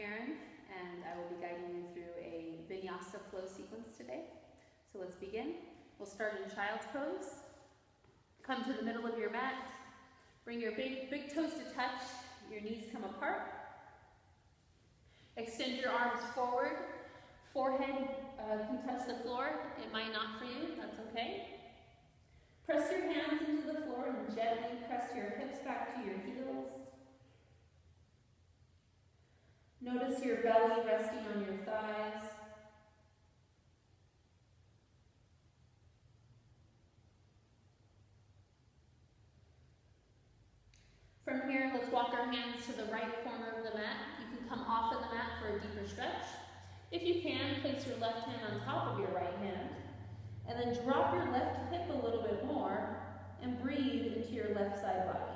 Erin, and I will be guiding you through a Vinyasa flow sequence today. So let's begin. We'll start in child's pose. Come to the middle of your mat. Bring your big toes to touch. Your knees come apart. Extend your arms forward. Forehead can touch the floor. It might not for you. That's okay. Press your hands into the floor and gently press your hips back to your heels. Notice your belly resting on your thighs. From here, let's walk our hands to the right corner of the mat. You can come off of the mat for a deeper stretch. If you can, place your left hand on top of your right hand, and then drop your left hip a little bit more and breathe into your left side body.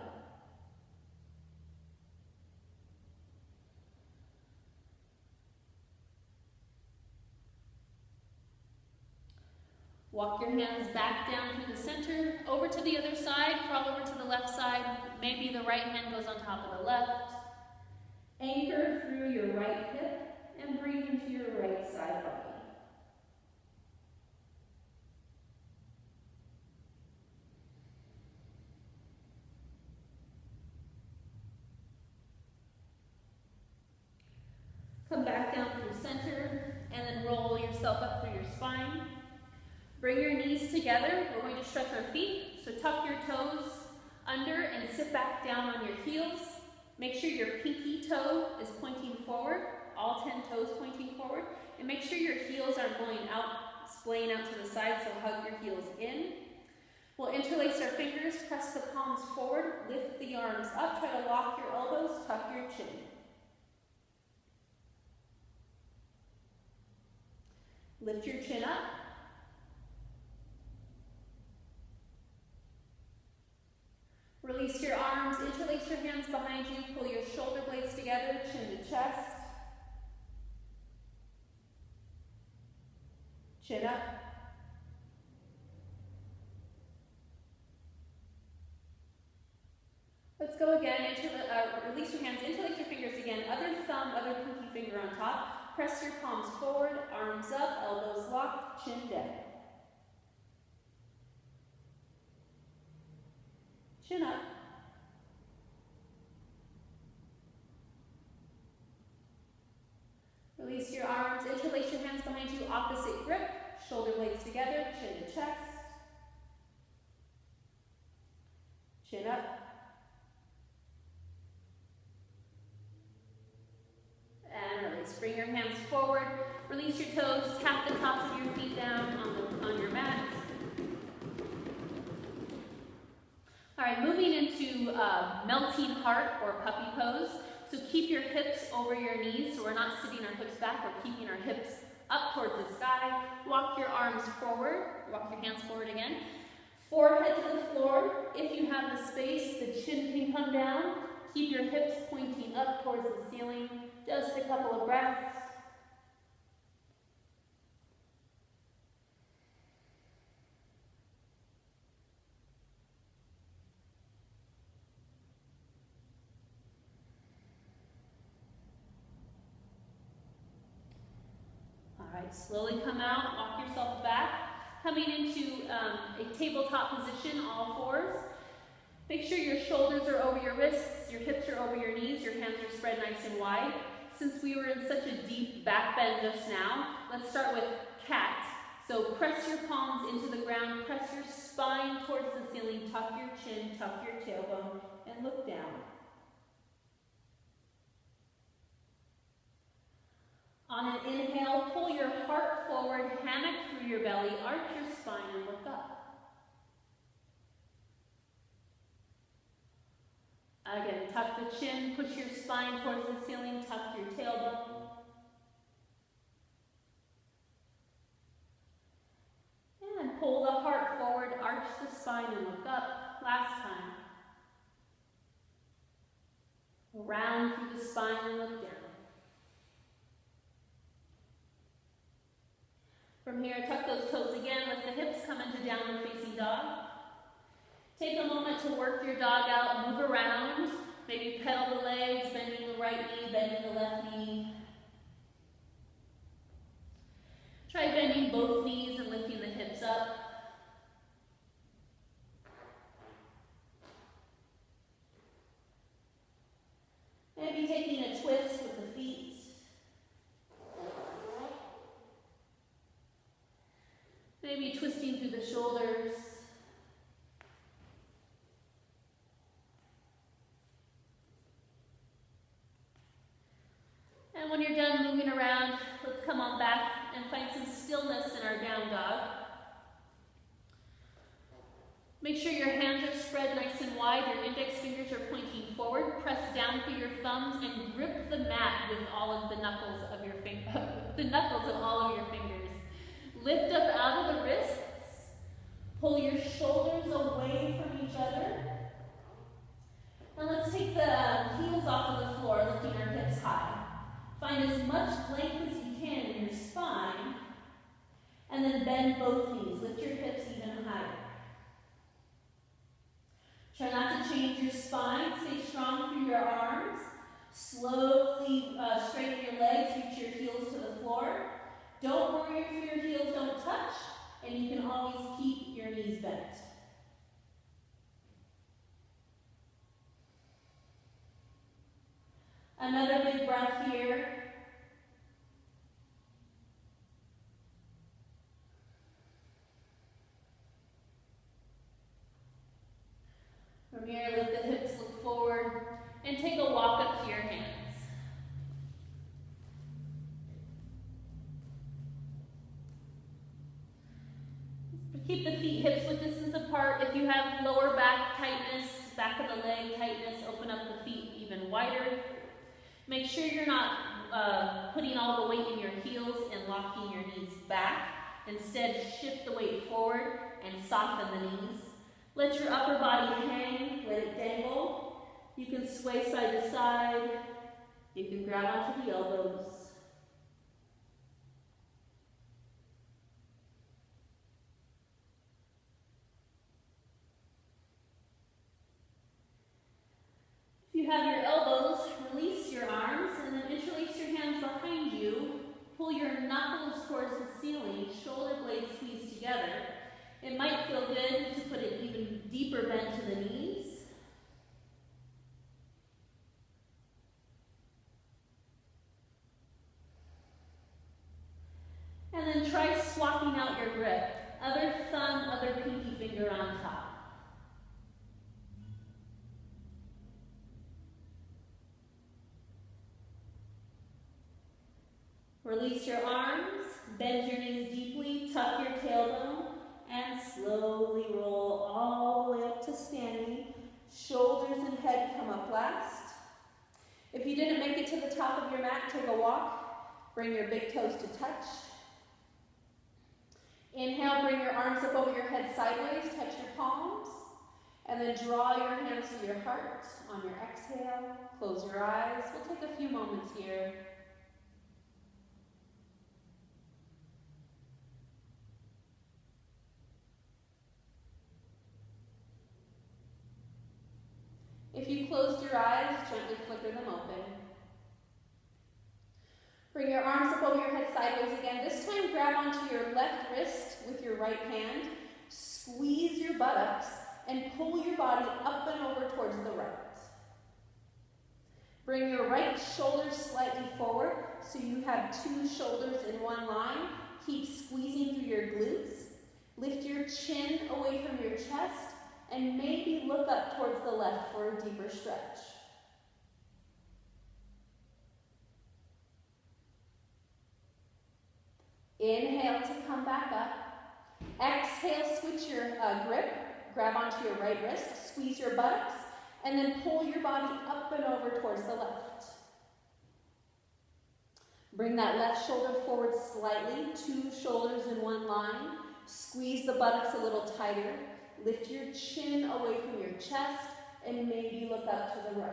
Walk your hands back down through the center, over to the other side, crawl over to the left side. Maybe the right hand goes on top of the left. Anchor through your right hip and breathe into your right side body. Come back down through center and then roll yourself up through your spine. Bring your knees together. We're going to stretch our feet. So tuck your toes under and sit back down on your heels. Make sure your pinky toe is pointing forward, all 10 toes pointing forward. And make sure your heels aren't going out, splaying out to the side, so hug your heels in. We'll interlace our fingers, press the palms forward, lift the arms up, try to lock your elbows, tuck your chin. Lift your chin up. Release your arms, interlace your hands behind you, pull your shoulder blades together, chin to chest. Chin up. Let's go again. Release your hands, interlace your fingers again. Other thumb, other pinky finger on top. Press your palms forward, arms up, elbows locked, chin down. Chin up. Release your arms, interlace your hands behind you, opposite grip, shoulder blades together, chin to chest. Chin up. And release. Bring your hands forward, release your toes, tap the tops of your feet down on your mat. All right, moving into melting heart or puppy pose. So keep your hips over your knees, so we're not sitting our hips back, we're keeping our hips up towards the sky. Walk your arms forward, walk your hands forward again. Forehead to the floor. If you have the space, the chin can come down. Keep your hips pointing up towards the ceiling. Just a couple of breaths. Alright, slowly come out, walk yourself back. Coming into a tabletop position, all fours. Make sure your shoulders are over your wrists, your hips are over your knees, your hands are spread nice and wide. Since we were in such a deep back bend just now, let's start with cat. So press your palms into the ground, press your spine towards the ceiling, tuck your chin, tuck your tailbone, and look down. On an inhale, pull your heart forward, hammock through your belly, arch your spine, and look up. Again, tuck the chin, push your spine towards the ceiling, tuck your tailbone. And pull the heart forward, arch the spine, and look up. Last time. Round through the spine and look down. From here, tuck those toes again, lift the hips, come into downward facing dog. Take a moment to work your dog out, move around, maybe pedal the legs, bending the right knee, bending the left knee, when you're done moving around, let's come on back and find some stillness in our down dog. Make sure your hands are spread nice and wide, your index fingers are pointing forward. Press down through your thumbs and grip the mat with all of the knuckles of your all of your fingers. Lift up out of the wrists. Pull your shoulders away from each other. Now let's take the heels off of the floor, lifting our hips high. Find as much length as you can in your spine, and then bend both knees. Lift your hips even higher. Try not to change your spine. Stay strong through your arms. Slowly straighten your legs, reach your heels to the floor. Don't worry if your heels don't touch, and you can always keep your knees bent. Another big breath here. From here, lift the hips, look forward, and take a walk up to your hands. Keep the feet hips width distance apart. If you have lower back tightness, back of the leg tightness, open up the feet even wider. Make sure you're not putting all the weight in your heels and locking your knees back. Instead, shift the weight forward and soften the knees. Let your upper body hang, let it dangle. You can sway side to side. You can grab onto the elbows. If you have your elbows, release your arms and then interlace your hands behind you. Pull your knuckles towards the ceiling, shoulder blades squeeze together. It might feel good to put an even deeper bend to the knees. And then try swapping out your grip. Other thumb, other pinky finger on top. Release your arms, bend your knees deeply, tuck your tailbone, and slowly roll all the way up to standing. Shoulders and head come up last. If you didn't make it to the top of your mat, take a walk. Bring your big toes to touch. Inhale, bring your arms up over your head sideways, touch your palms, and then draw your hands to your heart. On your exhale, close your eyes. We'll take a few moments here. If you closed your eyes, gently flicker them open. Bring your arms up over your head sideways again. This time, grab onto your left wrist with your right hand. Squeeze your buttocks and pull your body up and over towards the right. Bring your right shoulder slightly forward so you have two shoulders in one line. Keep squeezing through your glutes. Lift your chin away from your chest. And maybe look up towards the left for a deeper stretch. Inhale to come back up. Exhale, switch your grip. Grab onto your right wrist, squeeze your buttocks, and then pull your body up and over towards the left. Bring that left shoulder forward slightly, two shoulders in one line. Squeeze the buttocks a little tighter. Lift your chin away from your chest and maybe look up to the right.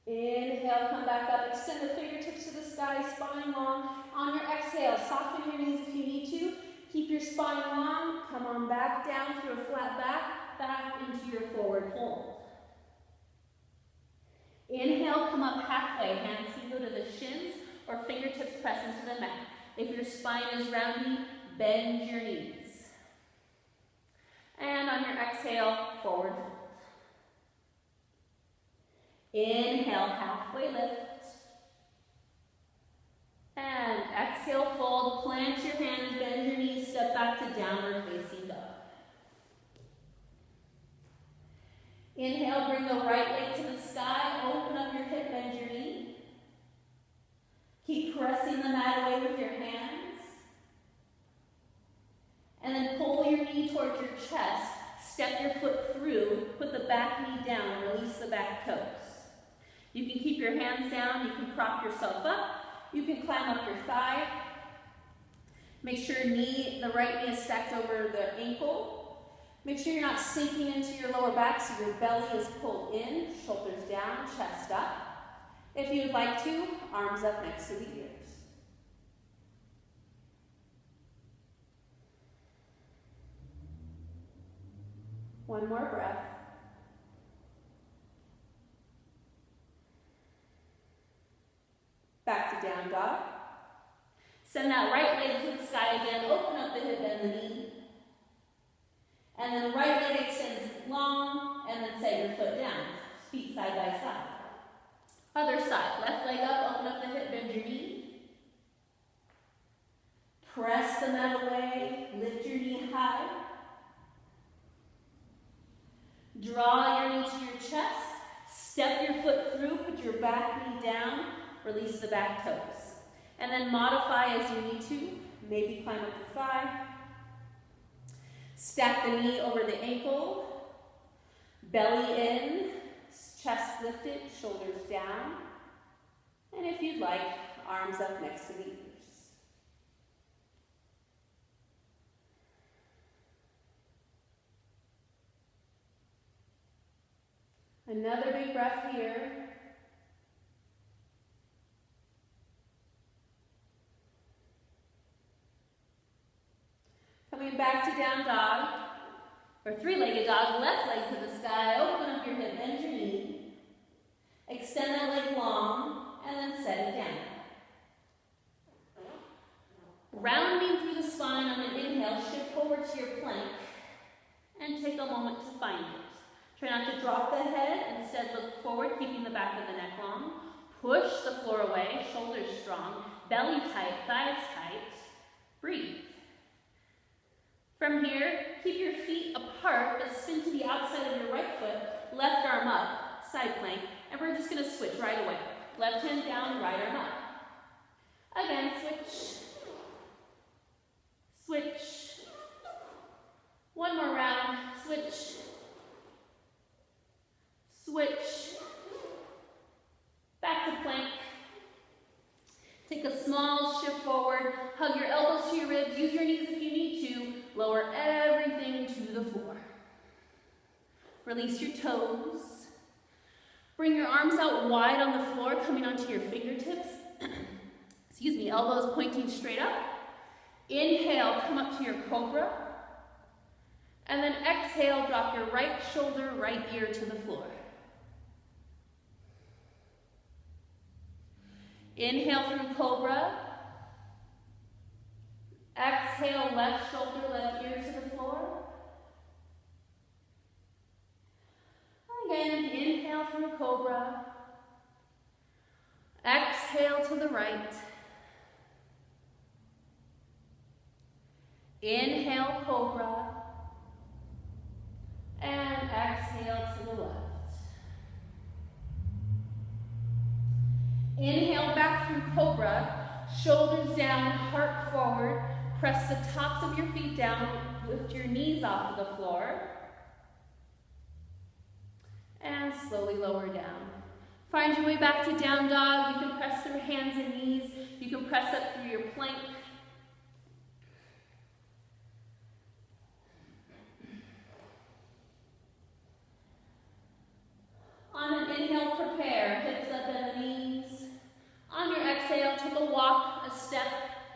Inhale, come back up. Extend the fingertips to the sky, spine long. On your exhale, soften your knees if you need to. Keep your spine long. Come on back down through a flat back into your forward fold. Inhale, come up halfway. Hands can go to the shins or fingertips press into the mat. If your spine is rounding, bend your knees. And on your exhale, forward fold. Inhale, halfway lift. And exhale, fold. Plant your hands, bend your knees, step back to downward facing dog. Inhale, bring the right leg to the sky, open up your hip, bend your knee. Keep pressing the mat away with your hands. And then pull your knee towards your chest, step your foot through, put the back knee down, release the back toes. You can keep your hands down, you can prop yourself up, you can climb up your thigh. Make sure the right knee is stacked over the ankle. Make sure you're not sinking into your lower back so your belly is pulled in, shoulders down, chest up. If you'd like to, arms up next to the ears. One more breath. Back to down dog. Send that right leg to the sky again. Open up the hip and the knee. And then right leg extends long, and then set your foot down. Feet side by side. Other side. Left leg up, open up the hip, bend your knee. Press the mat away, lift your knee high. Draw your knee to your chest. Step your foot through, put your back knee down, release the back toes. And then modify as you need to. Maybe climb up the thigh. Stack the knee over the ankle. Belly in, chest lifted, shoulders down. And if you'd like, arms up next to the ears. Another big breath here. Coming back to down dog, or three-legged dog, left leg to the sky, open up your hip, bend your knee. Extend that leg long, and then set it down. Rounding through the spine on an inhale, shift forward to your plank, and take a moment to find it. Try not to drop the head, instead look forward, keeping the back of the neck long. Push the floor away, shoulders strong, belly tight, thighs tight. Breathe. From here, keep your feet apart, but spin to the outside of your right foot, left arm up, side plank, and we're just gonna switch right away. Left hand down, right arm up. Again, switch. Switch. One more round, switch. Switch. Back to plank. Take a small shift forward. Hug your elbows to your ribs. Use your knees if you need to. Lower everything to the floor. Release your toes. Bring your arms out wide on the floor, coming onto your fingertips. Excuse me, elbows pointing straight up. Inhale, come up to your cobra. And then exhale, drop your right shoulder, right ear to the floor. Inhale through cobra. Exhale, left shoulder, left ear to the floor. Again, inhale through cobra. Exhale to the right. Inhale, cobra. And exhale to the left. Inhale back through cobra, shoulders down, heart forward. Press the tops of your feet down, lift your knees off of the floor. And slowly lower down. Find your way back to down dog. You can press through hands and knees. You can press up through your plank. On an inhale, prepare, hips up and the knees. On your exhale, take a walk, a step,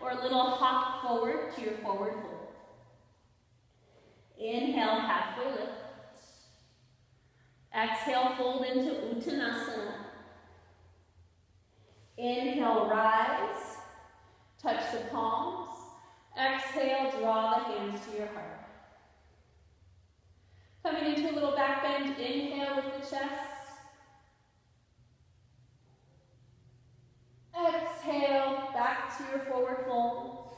or a little hop forward to your forward fold. Inhale, halfway lift. Exhale, fold into Uttanasana. Inhale, rise. Touch the palms. Exhale, draw the hands to your heart. Coming into a little back bend, inhale with the chest. Exhale, back to your forward fold.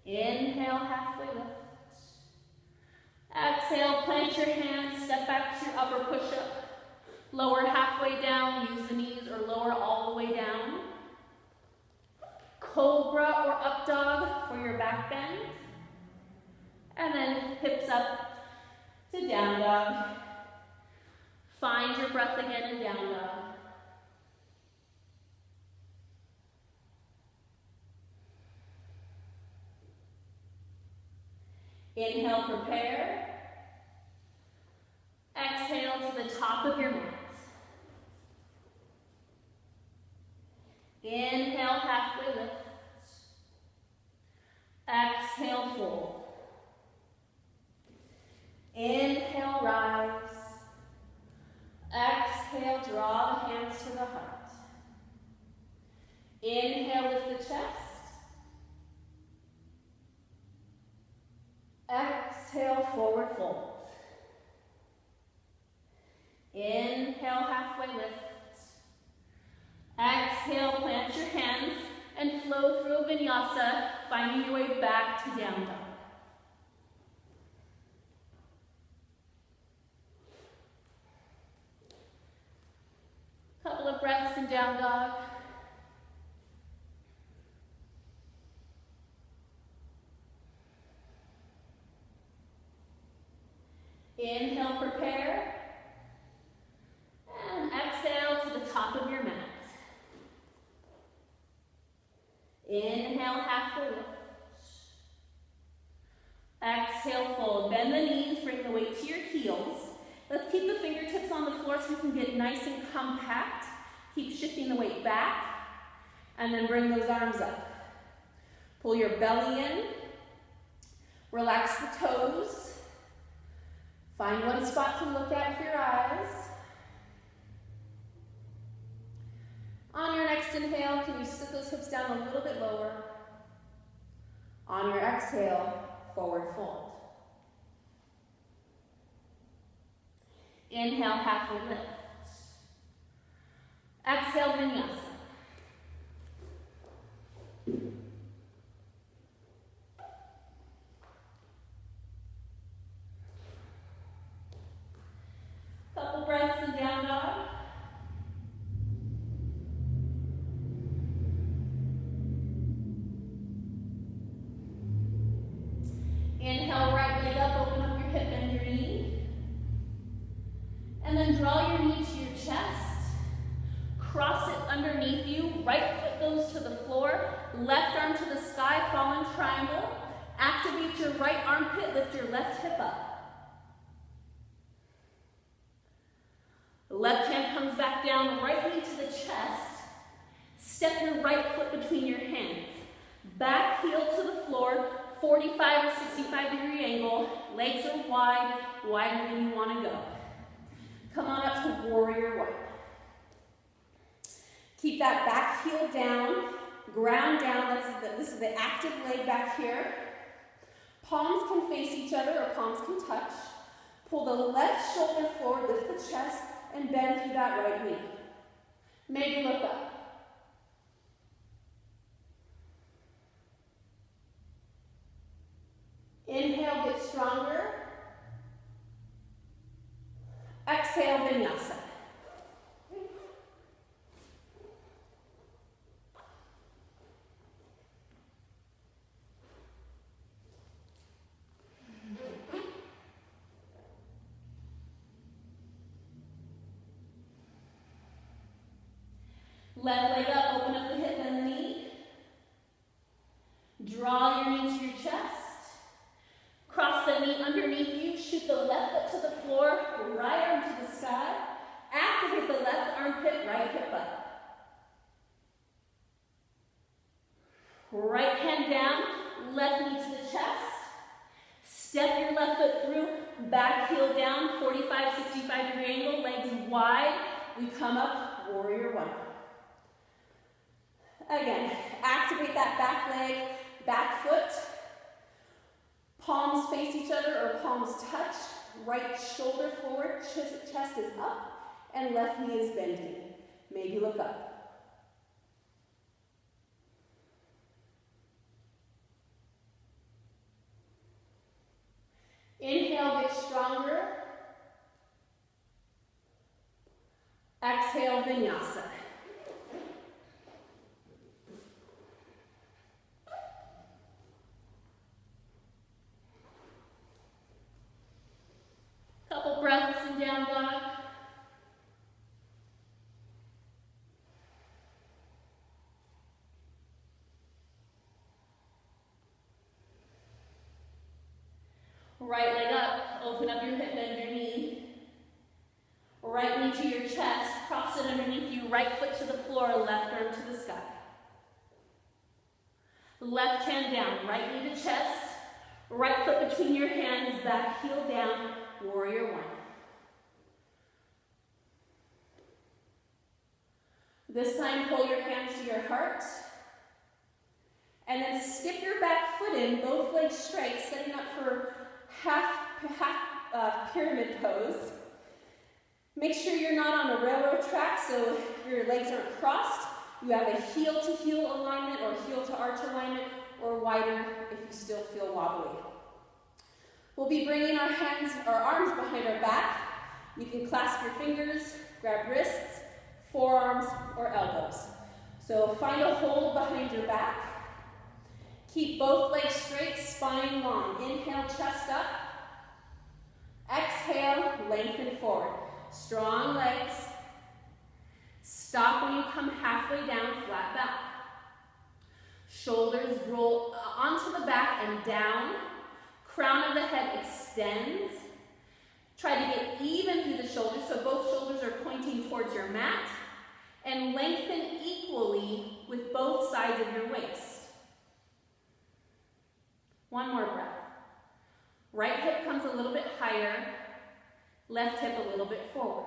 Inhale, halfway lift. Exhale, plant your hands, step back to your upper push-up. Lower halfway down, use the knees, or lower all the way down. Cobra or up dog for your back bend. And then hips up to down dog. Find your breath again in down dog. Inhale, prepare. Exhale to the top of your mat. Inhale, halfway lift. Exhale, fold. Inhale, rise. Exhale, draw the hands to the heart. Inhale, lift the chest. Exhale, forward fold. Inhale, halfway lift. Exhale, plant your hands and flow through Vinyasa, finding your way back to down dog. Couple of breaths in down dog. Inhale, prepare. And exhale to the top of your mat. Inhale, halfway lift. Exhale, fold. Bend the knees, bring the weight to your heels. Let's keep the fingertips on the floor so we can get nice and compact. Keep shifting the weight back. And then bring those arms up. Pull your belly in. Relax the toes. Find one spot to look at with your eyes. On your next inhale, can you sit those hips down a little bit lower? On your exhale, forward fold. Inhale, halfway lift. Exhale, Vinyasa. Couple breaths in down dog. Inhale, right leg up, open up your hip and your knee. And then draw your knee to your chest. Cross it underneath you. Right foot goes to the floor. Left arm to the sky, fall in triangle. Activate your right armpit, lift your left hip up. The left hand comes back down, right knee to the chest. Step your right foot between your hands. Back heel to the floor, 45 or 65 degree angle. Legs are wide, wider than you want to go. Come on up to warrior one. Keep that back heel down, ground down. This is the active leg back here. Palms can face each other or palms can touch. Pull the left shoulder forward, lift the chest, and bend through that right knee. Maybe look up. Inhale, get stronger. Exhale, Vinyasa. Left leg up, open up the hip and the knee. Draw your knee to your chest. Cross the knee underneath you. Shoot the left foot to the floor, right arm to the sky. Activate the left armpit, right hip up. Right hand down, left knee to the chest. Step your left foot through, back heel down, 45, 65 degree angle, legs wide. We come up, warrior one. Again, activate that back leg, back foot. Palms face each other or palms touch. Right shoulder forward, chest is up, and left knee is bending. Maybe look up. Inhale, get strong. Vinyasa. Couple breaths in down dog. Right leg up, open up your hip, bend your knee. Right knee to your chest, cross it underneath you, right foot to the floor, left arm to the sky. Left hand down, right knee to chest, right foot between your hands, back heel down, warrior one. This time, pull your hands to your heart, and then skip your back foot in, both legs straight, setting up for half pyramid pose. Make sure you're not on a railroad track, so your legs aren't crossed. You have a heel-to-heel alignment or heel-to-arch alignment, or wider if you still feel wobbly. We'll be bringing our arms behind our back. You can clasp your fingers, grab wrists, forearms, or elbows. So find a hold behind your back. Keep both legs straight, spine long. Inhale, chest up. Exhale, lengthen forward. Strong legs. Stop when you come halfway down, flat back. Shoulders roll onto the back and down. Crown of the head extends. Try to get even through the shoulders, so both shoulders are pointing towards your mat. And lengthen equally with both sides of your waist. One more breath. Right hip comes a little bit higher, left hip a little bit forward.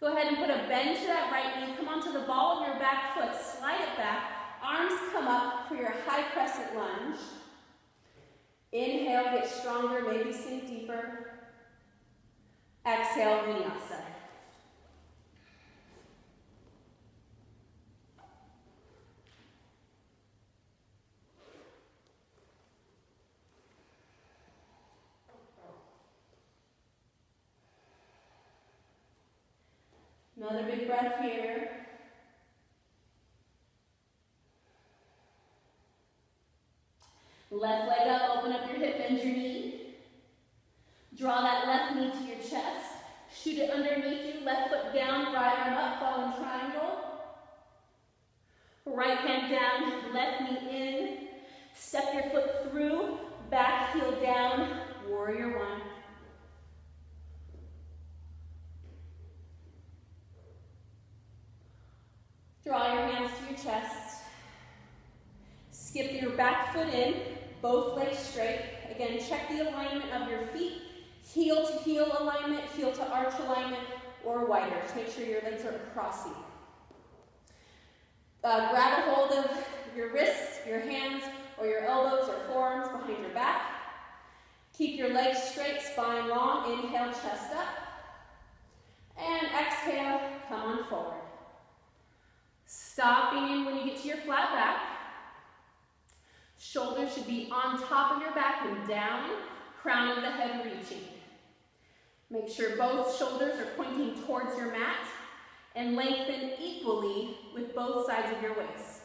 Go ahead and put a bend to that right knee. Come onto the ball of your back foot, slide it back. Arms come up for your high crescent lunge. Inhale, get stronger, maybe sink deeper. Exhale, Vinyasa. Another big breath here. Left leg up, open up your hip, bend your knee. Draw that left knee to your chest. Shoot it underneath you, left foot down, right arm up, fallen triangle. Right hand down, left knee in. Step your foot through, back heel down, warrior one. Draw your hands to your chest. Skip your back foot in, both legs straight. Again, check the alignment of your feet. Heel to heel alignment, heel to arch alignment, or wider. Just make sure your legs aren't crossing. Grab a hold of your wrists, your hands, or your elbows or forearms behind your back. Keep your legs straight, spine long. Inhale, chest up. And exhale, come on forward. Stopping in when you get to your flat back. Shoulders should be on top of your back and down, crown of the head reaching. Make sure both shoulders are pointing towards your mat and lengthen equally with both sides of your waist.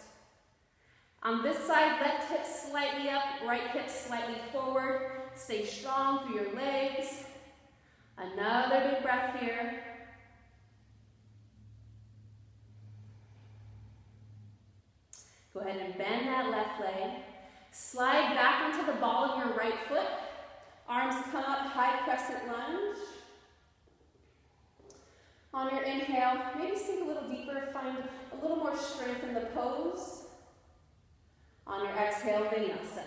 On this side, left hip slightly up, right hip slightly forward. Stay strong through your legs. Another big breath here. Go ahead and bend that left leg. Slide back onto the ball of your right foot. Arms come up, high crescent lunge. On your inhale, maybe sink a little deeper, find a little more strength in the pose. On your exhale, Vinyasa.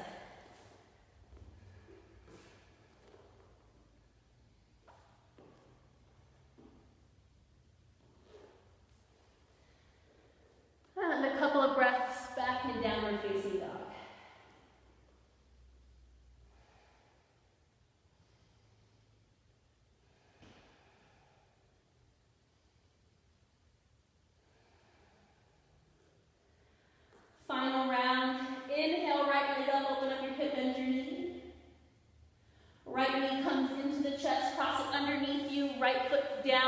And a couple of breaths back in downward facing dog. Final round. Inhale, right leg up, open up your hip, bend your knee. Right knee comes into the chest, cross it underneath you, right foot down.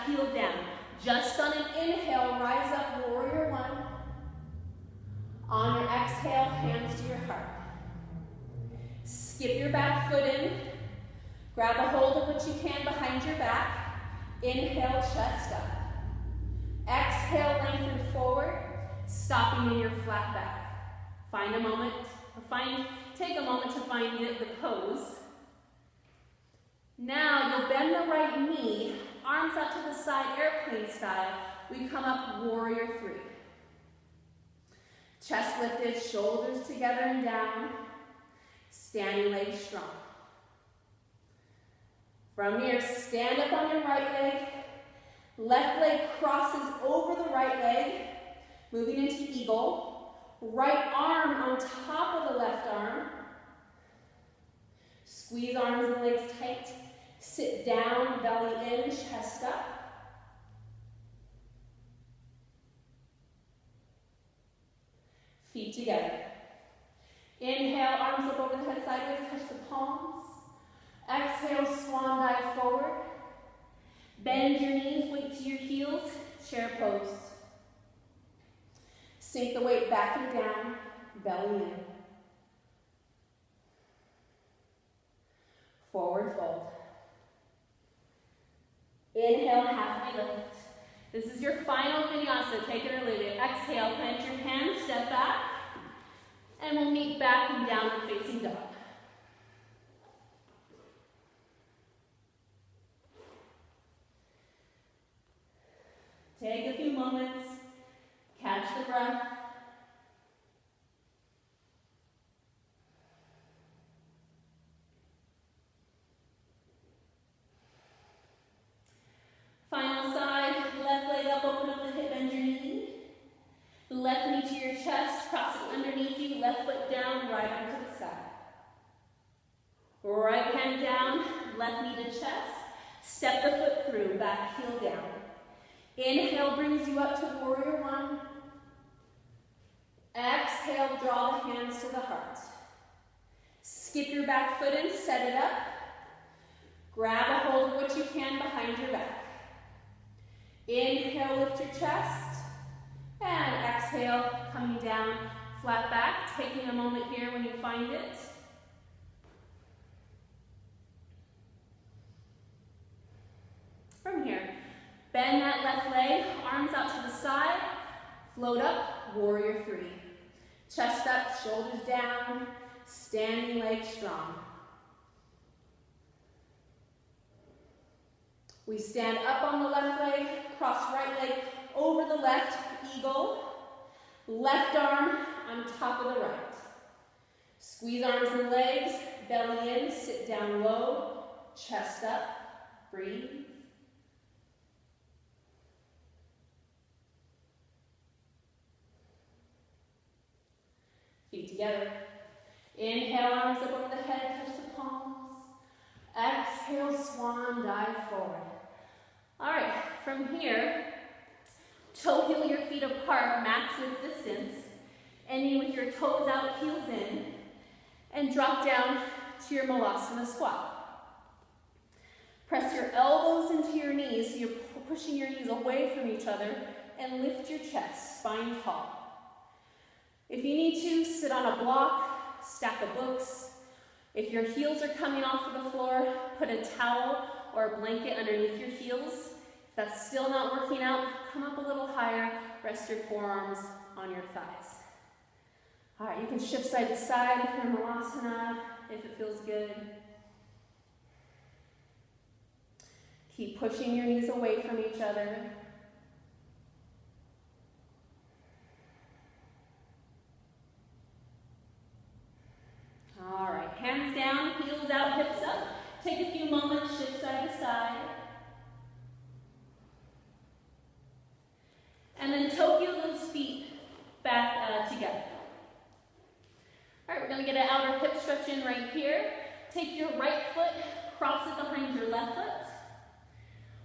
heel down. Just on an inhale, rise up, warrior one. On your exhale, hands to your heart. Skip your back foot in. Grab a hold of what you can behind your back. Inhale, chest up. Exhale, lengthen forward, stopping in your flat back. Find a moment, take a moment to find the pose. Now you'll bend the right knee, arms out to the side, airplane style. We come up, warrior three. Chest lifted, shoulders together and down. Standing legs strong. From here, stand up on your right leg. Left leg crosses over the right leg, moving into eagle. Right arm on top of the left arm. Squeeze arms and legs tight. Sit down, belly in, chest up. Feet together. Inhale, arms up over the head sideways, touch the palms. Exhale, swan dive forward. Bend your knees, weight to your heels, chair pose. Sink the weight back and down, belly in. Forward fold. Inhale, halfway lift. This is your final vinyasa, take it or leave it. Exhale, plant your hands, step back, and we'll meet back in downward facing dog. Take a few moments, catch the breath. Final side, left leg up, open up the hip, bend your knee. Left knee to your chest, cross it underneath you, left foot down, right arm to the side. Right hand down, left knee to chest. Step the foot through, back heel down. Inhale brings you up to warrior one. Exhale, draw the hands to the heart. Skip your back foot in, set it up. Grab a hold of what you can behind your back. Inhale, lift your chest. And exhale, coming down, flat back. Taking a moment here when you find it. From here, bend that left leg, arms out to the side, float up, warrior three. Chest up, shoulders down, standing legs strong. We stand up on the left leg, cross right leg over the left, eagle. Left arm on top of the right. Squeeze arms and legs, belly in, sit down low, chest up, breathe. Feet together. Inhale, arms up over the head, touch the palms. Exhale, swan dive forward. All right, from here, toe heel your feet apart, max width distance, ending with your toes out, heels in, and drop down to your Malasana squat. Press your elbows into your knees, so you're pushing your knees away from each other, and lift your chest, spine tall. If you need to, sit on a block, stack of books. If your heels are coming off of the floor, put a towel or a blanket underneath your heels. If that's still not working out, come up a little higher, rest your forearms on your thighs. All right, you can shift side to side if you're in Malasana, if it feels good. Keep pushing your knees away from each other. All right, hands down, heels out, hips up. Take a few moments, shift side to side. And then toe heel those feet back together. All right, we're gonna get an outer hip stretch in right here. Take your right foot, cross it behind your left foot.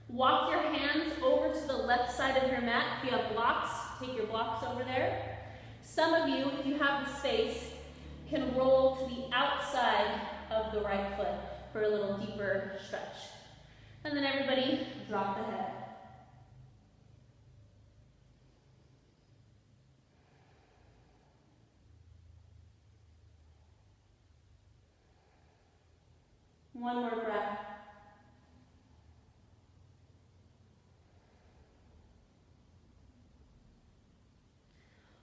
Walk your hands over to the left side of your mat. If you have blocks, take your blocks over there. Some of you, if you have the space, can roll to the outside of the right foot for a little deeper stretch. And then everybody, drop the head. One more breath.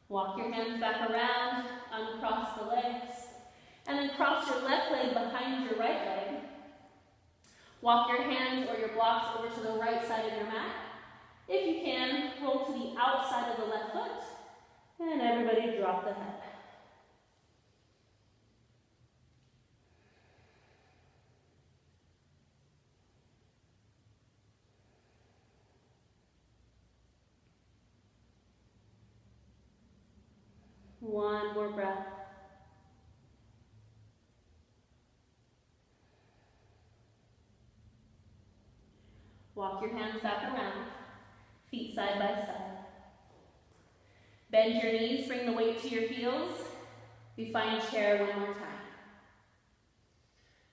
Walk your hands back around, uncross the legs, and then cross your left leg behind your right leg. Walk your hands or your blocks over to the right side of your mat. If you can, roll to the outside of the left foot, and everybody drop the head. One more breath. Walk your hands back around, feet side by side. Bend your knees, bring the weight to your heels. We find chair one more time.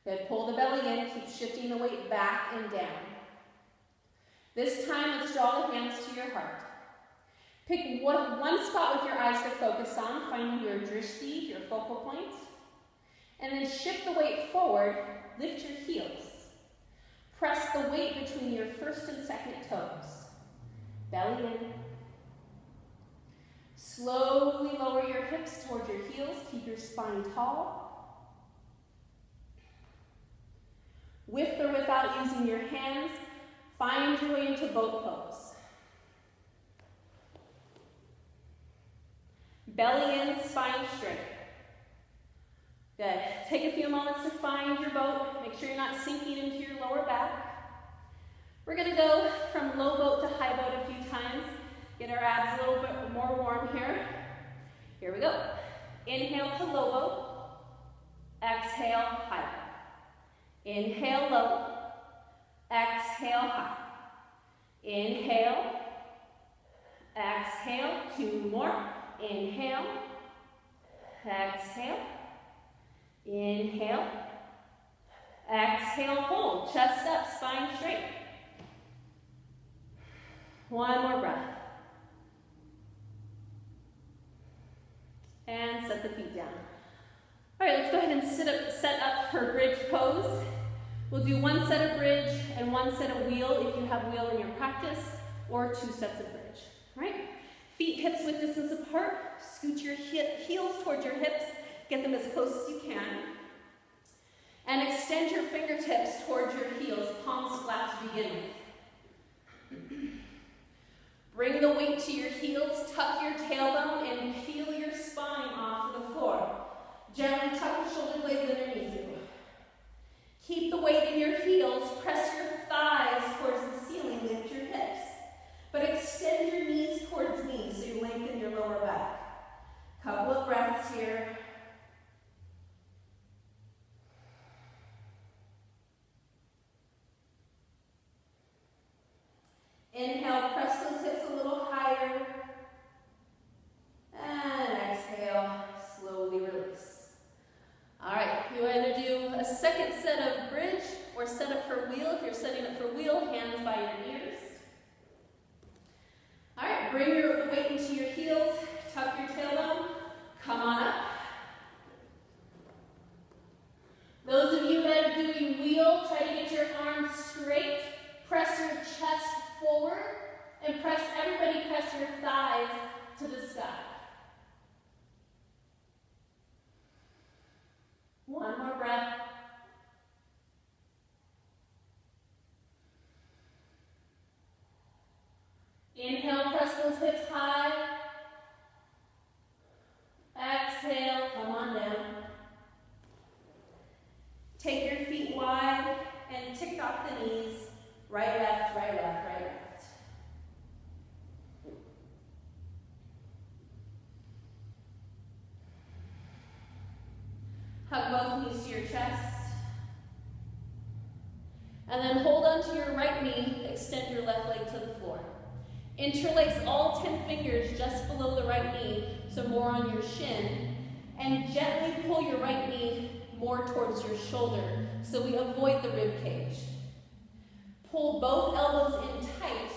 Good, pull the belly in, keep shifting the weight back and down. This time, let's draw the hands to your heart. Pick one spot with your eyes to focus on, finding your drishti, your focal point, and then shift the weight forward, lift your heels. Press the weight between your first and second toes. Belly in. Slowly lower your hips towards your heels, keep your spine tall. With or without using your hands, find your way into boat pose. Belly in, spine straight. Good. Take a few moments to find your boat. Make sure you're not sinking into your lower back. We're going to go from low boat to high boat a few times. Get our abs a little bit more warm here. Here we go. Inhale to low boat. Exhale, high boat. Inhale, low. Exhale, high. Inhale. Exhale. Two more. Inhale. Exhale. Inhale. Exhale, hold. Chest up, spine straight. One more breath. And set the feet down. All right, let's go ahead and set up for bridge pose. We'll do one set of bridge and one set of wheel if you have wheel in your practice, or two sets of bridge. All right? Feet hips width distance apart. Scoot your heels towards your hips. Get them as close as you can. And extend your fingertips towards your heels, palms flat to begin with. Bring the weight to your heels, tuck your tailbone, and peel your spine off the floor. Gently tuck your shoulder blades underneath you. Keep the weight in your heels, press your thighs towards the ceiling, lift your hips. But extend your knees towards me so you lengthen your lower back. Couple of breaths here. Inhale, press those hips a little higher. And exhale, slowly release. All right, you either do a second set of bridge or set up for wheel. If you're setting up for wheel, hands by your ears. All right, bring your weight into your heels, tuck your tailbone, come on up. Those of you that are doing wheel, try to get your arms straight. Press your chest forward, and everybody press your thighs to the sky. One more breath. Inhale, press those hips high. Exhale, come on down. Take your feet wide and tick off the knees. Right, left, right, left, right, left. Hug both knees to your chest. And then hold onto your right knee, extend your left leg to the floor. Interlace all 10 fingers just below the right knee, so more on your shin, and gently pull your right knee more towards your shoulder so we avoid the rib cage. Pull both elbows in tight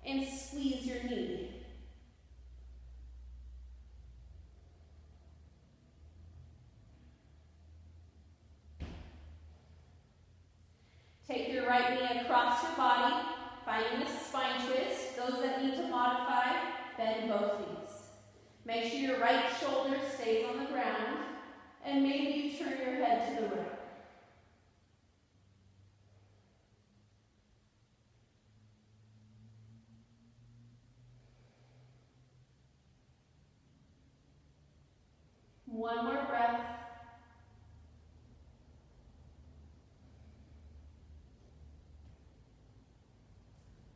and squeeze your knee. right knee across your body, finding a spine twist. Those that need to modify, bend both knees. Make sure your right shoulder stays on the ground, and maybe you turn your head to the right. One more breath.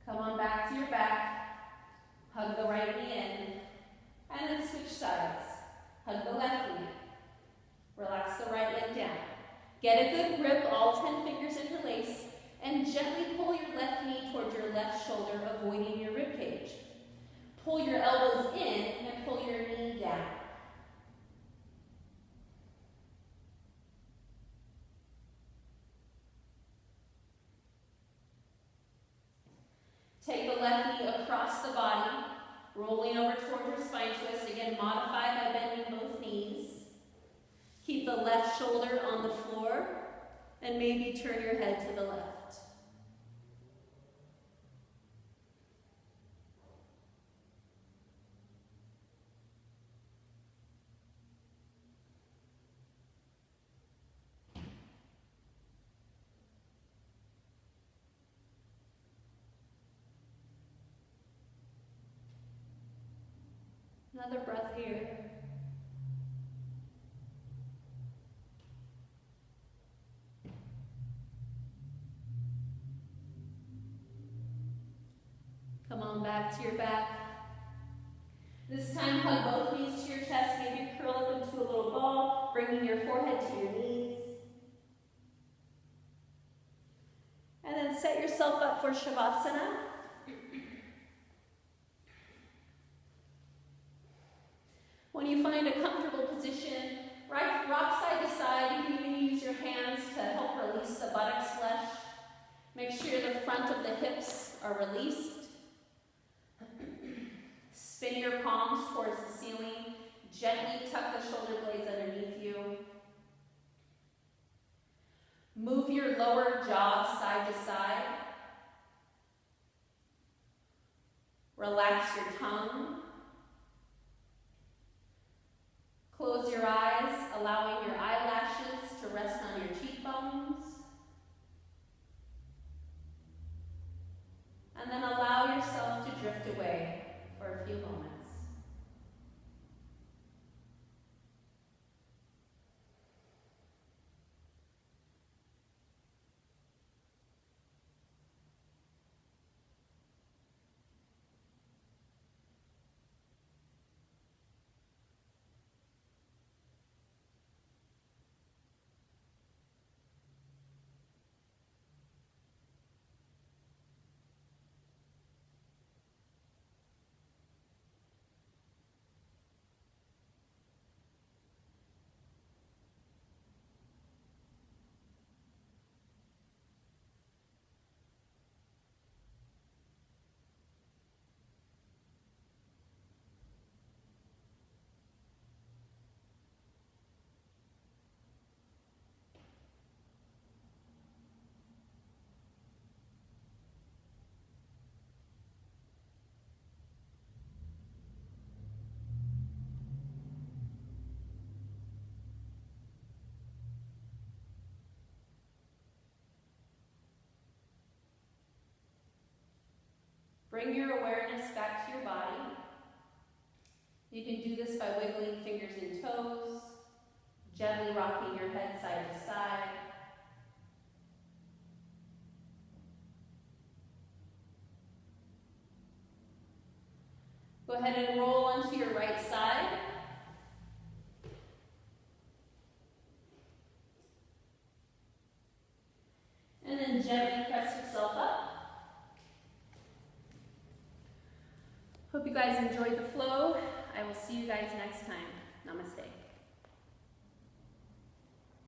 Come on back to your back. Hug the right knee in. And then switch sides. Hug the left knee. Relax the right leg down. Get a good grip, all 10 fingers interlace, and gently pull your left knee towards your left shoulder, avoiding your rib cage. Pull your elbows in and pull your knee down. Take the left knee across the body, rolling over toward your spine twist. Again, modify by bending both knees. Keep the left shoulder on the floor, and maybe turn your head to the left. Another breath here. Come on back to your back. This time, hug both knees to your chest. Maybe curl up into a little ball, bringing your forehead to your knees. And then set yourself up for Shavasana. When you find a comfortable position, rock side to side. You can even use your hands to help release the buttocks flesh. Make sure the front of the hips are released. Spin your palms towards the ceiling. Gently tuck the shoulder blades underneath you. Move your lower jaw side to side. Relax your tongue. Close your eyes, allowing your eyelashes to rest on your cheekbones. And then allow yourself to drift away for a few moments. Bring your awareness back to your body. You can do this by wiggling fingers and toes, gently rocking your head side to side. Go ahead and roll onto your right side. And then gently press yourself up. Hope you guys enjoyed the flow. I will see you guys next time. Namaste.